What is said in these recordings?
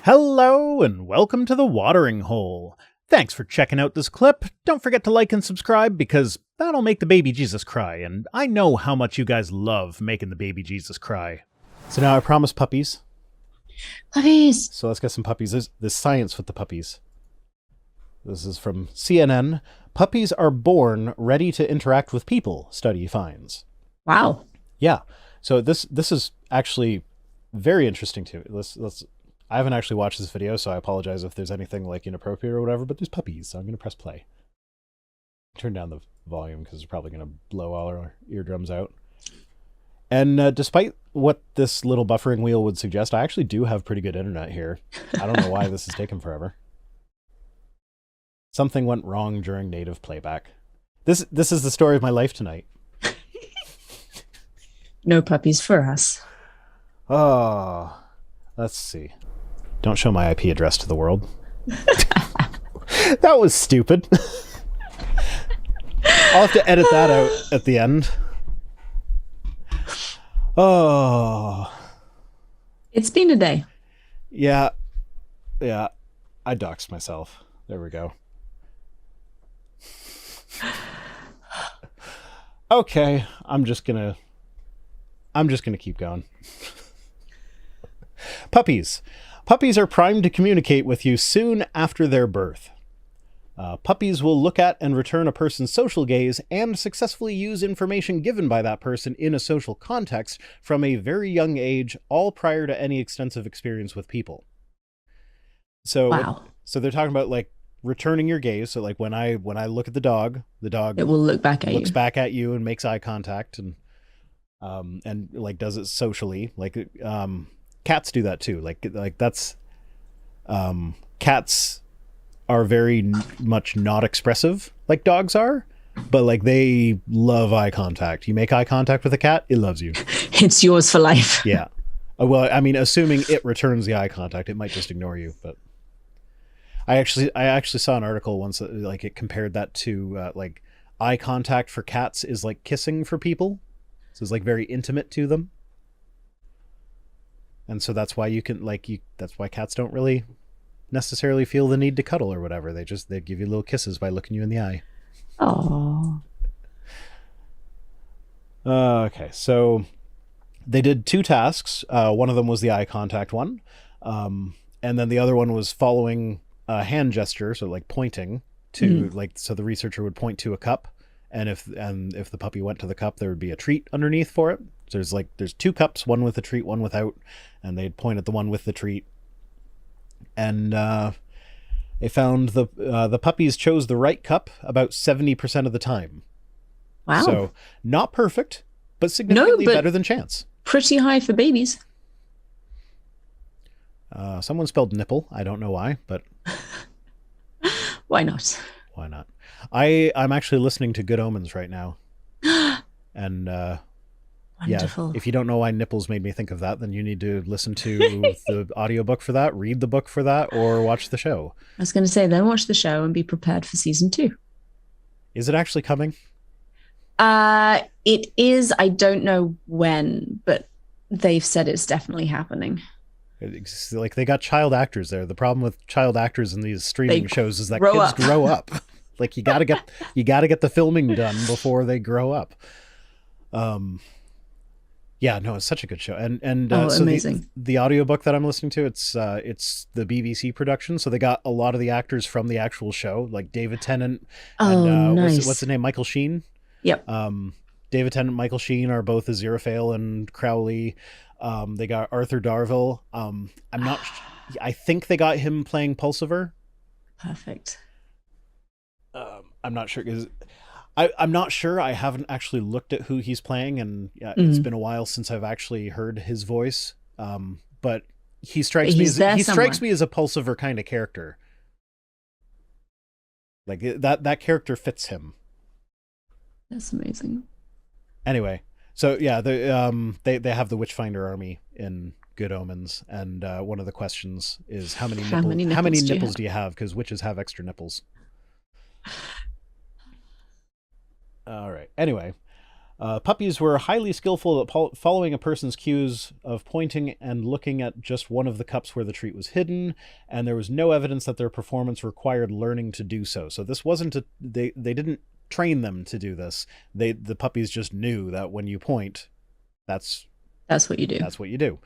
Hello and welcome to the Watering Hole. Thanks for checking out this clip. Don't forget to like and subscribe because that'll make the baby Jesus cry, and I know how much you guys love making the baby Jesus cry. So now I promise puppies. Puppies! So let's get some puppies. There's science with the puppies. This is from CNN. Puppies are born ready to interact with people, study finds. Wow. Yeah. So this is actually very interesting too. I haven't actually watched this video, so I apologize if there's anything like inappropriate or whatever, but there's puppies, so I'm going to press play. Turn down the volume because it's probably going to blow all our eardrums out. And despite what this little buffering wheel would suggest, I actually do have pretty good internet here. I don't know why this has taken forever. Something went wrong during native playback. This is the story of my life tonight. No puppies for us. Oh, let's see. Don't show my IP address to the world. That was stupid. I'll have to edit that out at the end. Oh. It's been a day. Yeah. I doxed myself. There we go. Okay, I'm just gonna keep going. Puppies. Puppies are primed to communicate with you soon after their birth. Puppies will look at and return a person's social gaze and successfully use information given by that person in a social context from a very young age, all prior to any extensive experience with people. So, wow. So they're talking about like returning your gaze. So like when I look at the dog it will look back at you. Looks back at you and makes eye contact and like does it socially. Like cats do that too. Like that's cats are very much not expressive like dogs are, but like they love eye contact. You make eye contact with a cat, it loves you. It's yours for life. Yeah. Well, I mean, assuming it returns the eye contact, it might just ignore you. But I actually saw an article once that, like, it compared that to like eye contact for cats is like kissing for people. So it's like very intimate to them. And so that's why that's why cats don't really necessarily feel the need to cuddle or whatever. They give you little kisses by looking you in the eye. Oh. Okay, so they did two tasks. One of them was the eye contact one. And then the other one was following a hand gesture, so like pointing to so the researcher would point to a cup, and if the puppy went to the cup, there would be a treat underneath for it. So there's two cups, one with a treat, one without, and they'd point at the one with the treat. And they found the puppies chose the right cup about 70% of the time. Wow. So not perfect, but significantly better than chance. Pretty high for babies. Someone spelled nipple. I don't know why, but why not? Why not? I'm actually listening to Good Omens right now. And wonderful. Yeah, if you don't know why nipples made me think of that, then you need to listen to the audiobook for that, read the book for that, or watch the show. I was going to say, then watch the show and be prepared for season 2. Is it actually coming? It is. I don't know when, but they've said it's definitely happening. Like, they got child actors there. The problem with child actors in these streaming shows is that kids grow up. Like, you gotta get the filming done before they grow up. Yeah, no, it's such a good show. And so amazing. The audiobook that I'm listening to, it's the BBC production. So they got a lot of the actors from the actual show, like David Tennant and nice. what's the name? Michael Sheen. Yep. David Tennant and Michael Sheen are both Aziraphale and Crowley. They got Arthur Darvill. I think they got him playing Pulsiver. Perfect. I'm not sure because I'm not sure. I haven't actually looked at who he's playing, and it's been a while since I've actually heard his voice. But he strikes me as a Pulsiver kind of character. Like that character fits him. That's amazing. Anyway, so yeah, they have the Witchfinder army in Good Omens, and one of the questions is how many nipples do you have? Because witches have extra nipples. All right. Anyway, Puppies were highly skillful at following a person's cues of pointing and looking at just one of the cups where the treat was hidden, and there was no evidence that their performance required learning to do so. So this wasn't they didn't train them to do this. The puppies just knew that when you point, that's what you do. That's what you do.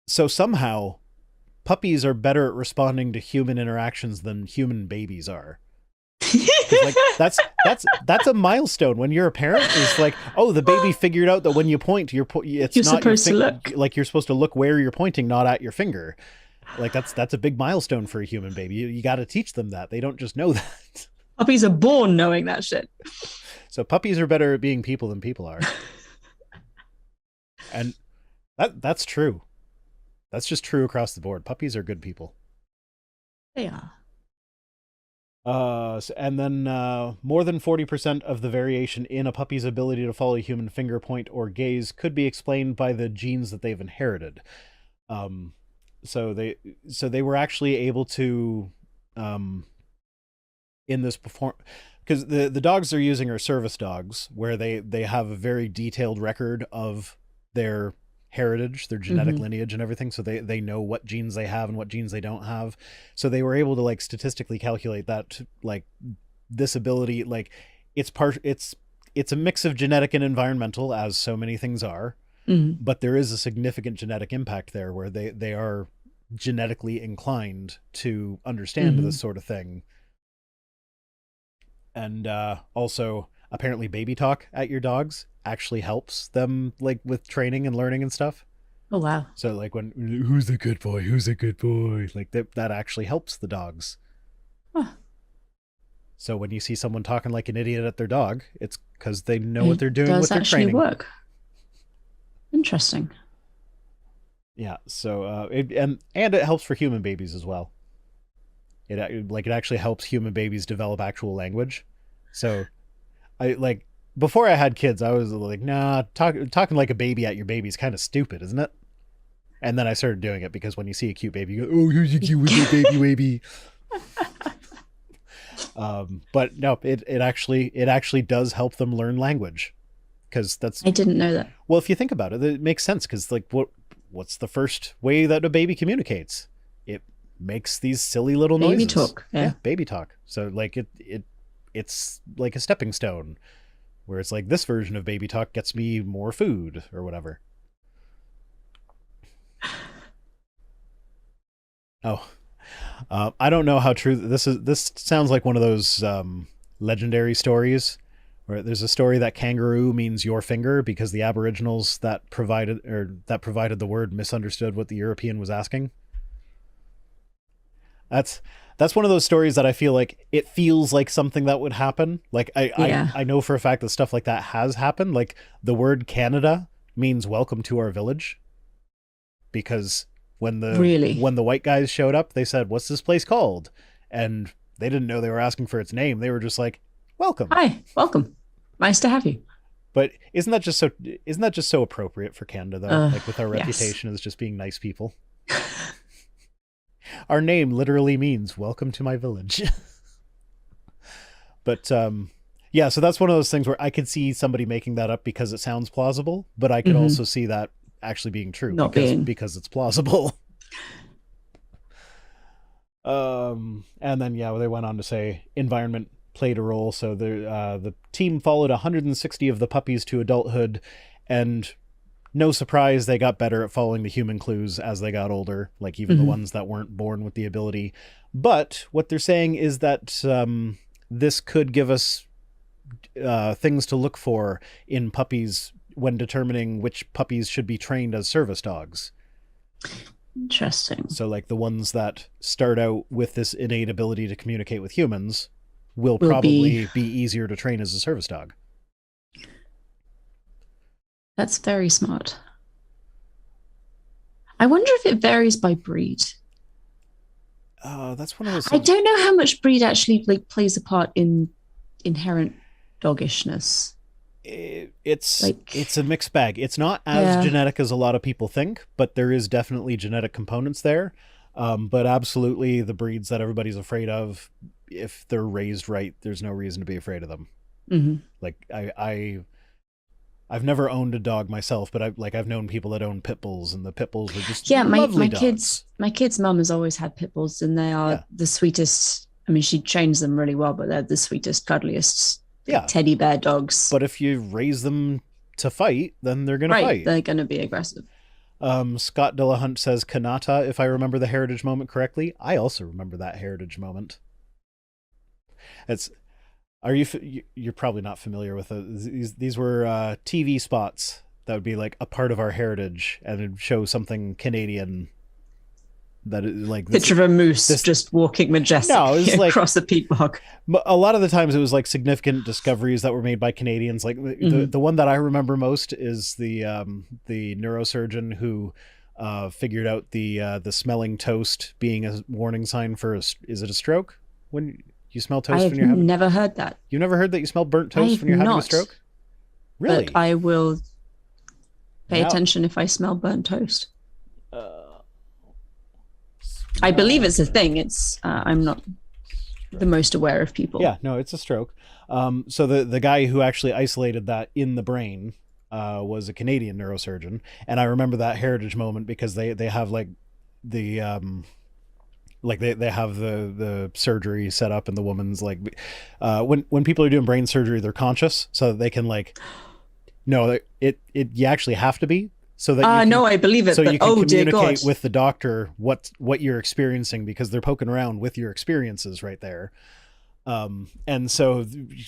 So somehow puppies are better at responding to human interactions than human babies are. Like that's a milestone when you're a parent. It's like, oh, the baby figured out that when you point, you're not supposed to look. Like you're supposed to look where you're pointing, not at your finger. Like that's a big milestone for a human baby. You got to teach them that. They don't just know that. Puppies are born knowing that shit. So puppies are better at being people than people are. And that's true. That's just true across the board. Puppies are good people. They are. And then more than 40% of the variation in a puppy's ability to follow a human finger, point, or gaze could be explained by the genes that they've inherited. So they were actually able to, in this because the dogs they're using are service dogs, where they have a very detailed record of their heritage, their genetic lineage and everything, so they know what genes they have and what genes they don't have. So they were able to like statistically calculate that like this ability, like it's a mix of genetic and environmental, as so many things are, but there is a significant genetic impact there where they are genetically inclined to understand this sort of thing. And also apparently baby talk at your dogs actually helps them like with training and learning and stuff. Oh wow. So like when who's a good boy, like that actually helps the dogs. Huh. So when you see someone talking like an idiot at their dog, it's because they know what they're doing with their training. Does actually work. Interesting. Yeah. So and it helps for human babies as well. It actually helps human babies develop actual language. So I like, before I had kids, I was like, nah, talking like a baby at your baby is kind of stupid, isn't it? And then I started doing it because when you see a cute baby, you go, oh, here's a cute baby. But no, it actually does help them learn language, because I didn't know that. Well, if you think about it, it makes sense, because like what's the first way that a baby communicates? It makes these silly little noises. Baby talk. Yeah, baby talk. So like it's like a stepping stone, where it's like this version of baby talk gets me more food or whatever. Oh, I don't know how true this is. This sounds like one of those legendary stories where there's a story that kangaroo means your finger because the Aboriginals that provided the word misunderstood what the European was asking. That's one of those stories that I feel like it feels like something that would happen. Like I know for a fact that stuff like that has happened. Like the word Canada means welcome to our village, because when the white guys showed up, they said, what's this place called? And they didn't know they were asking for its name. They were just like, welcome. Hi, welcome. Nice to have you. But isn't that just so appropriate for Canada though? Like with our reputation as just being nice people. Our name literally means welcome to my village. But yeah, so that's one of those things where I could see somebody making that up because it sounds plausible, but I could also see that actually being true because it's plausible. And then they went on to say environment played a role. So the team followed 160 of the puppies to adulthood, and no surprise, they got better at following the human clues as they got older, like even the ones that weren't born with the ability. But what they're saying is that this could give us things to look for in puppies when determining which puppies should be trained as service dogs. Interesting. So like the ones that start out with this innate ability to communicate with humans will probably be easier to train as a service dog. That's very smart. I wonder if it varies by breed. That's one of those things. I don't know how much breed actually plays a part in inherent doggishness. It's a mixed bag. It's not as genetic as a lot of people think, but there is definitely genetic components there. But absolutely the breeds that everybody's afraid of, if they're raised right, there's no reason to be afraid of them. Hmm. Like I've never owned a dog myself, but I've known people that own pit bulls, and the pit bulls were just Yeah, lovely dogs. my kids' mum has always had pit bulls, and they are Yeah, the sweetest. I mean, she trains them really well, but they're the sweetest, cuddliest, like, yeah. teddy bear dogs. But if you raise them to fight, then they're gonna Right, fight. they're going to be aggressive. Scott Dillahunt says Kanata, if I remember the heritage moment correctly. I also remember that heritage moment. It's are you're probably not familiar with these were TV spots that would be like a part of our heritage, and it'd show something Canadian that is like Picture of a moose just walking majestically like across a peat bog. a lot of the times it was like significant discoveries that were made by Canadians. Like the one that I remember most is the neurosurgeon who figured out the smelling toast being a warning sign for is it a stroke when you smell toast I've when you're having. never heard that. You never heard that you smell burnt toast when you're having a stroke? Really? But I will pay Now- attention if I smell burnt toast. I believe it's a thing. It's I'm not the most aware of people. Yeah, no, it's a stroke. So the guy who actually isolated that in the brain was a Canadian neurosurgeon, and I remember that heritage moment because they have like the like they have the surgery set up, and the woman's like when people are doing brain surgery, they're conscious so that they can like no it you actually have to be so that you can, no, I believe it. so but, you can oh dear communicate God. with the doctor what you're experiencing, because they're poking around with your experiences right there. And so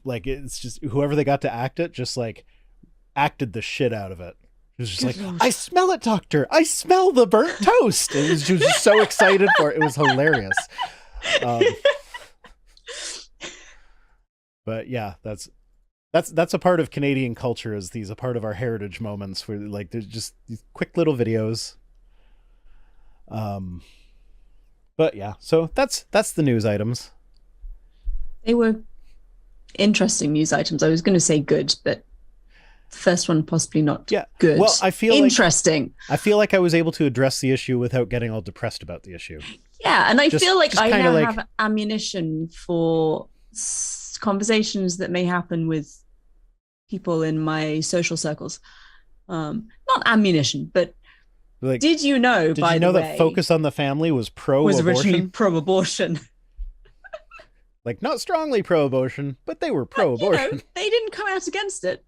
like it's just whoever they got to act it just like acted the shit out of it. It was just like, I smell it, doctor. I smell the burnt toast. She was just so excited for it. It was hilarious. But yeah, that's a part of Canadian culture, is these a part of our heritage moments where like there's just these quick little videos. But yeah, so that's the news items. They were interesting news items. I was going to say good, but the first one possibly not good. Well, I feel interesting. I feel like I was able to address the issue without getting all depressed about the issue. Yeah, and I feel like I now like, have ammunition for conversations that may happen with people in my social circles. Not ammunition, but like, did you know? Did you know that Focus on the Family was pro-abortion? Was originally pro-abortion. Like not strongly pro-abortion, but they were pro-abortion. But, they didn't come out against it.